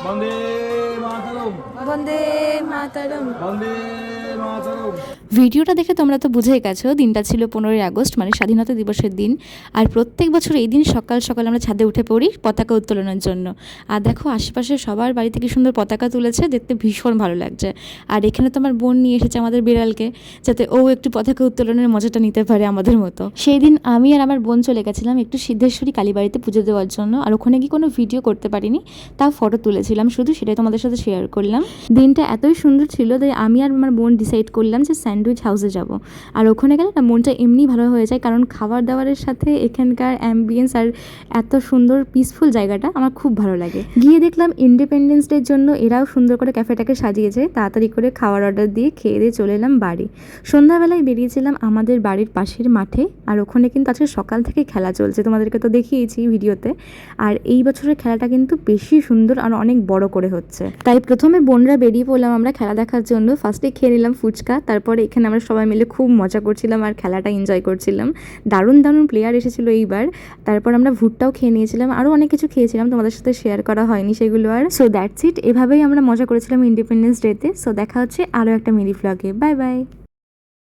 বন্দে মাতরম, বন্দে মাতরম। বন্দে মাতরম। ভিডিওটা দেখে তোমরা তো বুঝেই গেছো দিনটা ছিল 15ই আগস্ট, মানে স্বাধীনতা দিবসের দিন। আর প্রত্যেক বছর এই দিন সকাল সকাল আমরা ছাদে উঠে পড়ি পতাকা উত্তোলনের জন্য। আর দেখো আশেপাশে সবার বাড়ি থেকে সুন্দর পতাকা তুলেছে, দেখতে ভীষণ ভালো লাগছে। আর এখানে তো আমার বোন নিয়ে এসেছে আমাদের বিড়ালকে, যাতে ও একটু পতাকা উত্তোলনের মজাটা নিতে পারে আমাদের মতো। সেই দিন আমি আর আমার বোন চলে গেছিলাম একটু সিদ্ধেশ্বরী কালীবাড়িতে পুজো দেওয়ার জন্য। আর ওখানে গিয়ে কোনো ভিডিও করতে পারিনি, তাও ফটো তুলেছিলাম শুধু, সেটাই তোমাদের সাথে শেয়ার করলাম। দিনটা এতই সুন্দর ছিল তাই আমি আর আমার বোন ডিসাইড করলাম যে স্যান্ডউইচ হাউসে যাব। আর ওখানে গেলে না মনটা এমনি ভালো হয়ে যায়, কারণ খাবার দাবারের সাথে এখানকার অ্যাম্বিয়েন্স আর এত সুন্দর পিসফুল জায়গাটা আমার খুব ভালো লাগে। গিয়ে দেখলাম ইন্ডিপেন্ডেন্স ডের জন্য এরাও সুন্দর করে ক্যাফেটাকে সাজিয়েছে। তাড়াতাড়ি করে খাওয়ার অর্ডার দিয়ে খেয়ে দিয়ে চলে এলাম বাড়ি। সন্ধ্যাবেলায় বেরিয়েছিলাম আমাদের বাড়ির পাশের মাঠে, আর ওখানে কিন্তু আজকে সকাল থেকে খেলা চলছে, তোমাদেরকে তো দেখিয়েছি ভিডিওতে। আর এই বছরের খেলাটা কিন্তু বেশি সুন্দর আর অনেক বড় করে হচ্ছে। তাই প্রথমে বোনরা বেরিয়ে পড়লাম আমরা খেলা দেখার জন্য। ফার্স্টে খেয়ে নিলাম ফুচকা, তারপরে এখানে আমরা সবাই মিলে খুব মজা করছিলাম আর খেলাটা এনজয় করছিলাম। দারুণ দারুণ প্লেয়ার এসেছিলো এইবার। তারপর আমরা ভুট্টাও খেয়ে নিয়েছিলাম, আরও অনেক কিছু খেয়েছিলাম, তোমাদের সাথে শেয়ার করা হয়নি সেগুলো আর। সো দ্যাটস ইট, এভাবেই আমরা মজা করেছিলাম ইন্ডিপেন্ডেন্স ডেতে। সো দেখা হচ্ছে আরও একটা মিনি ভ্লগে। Bye bye.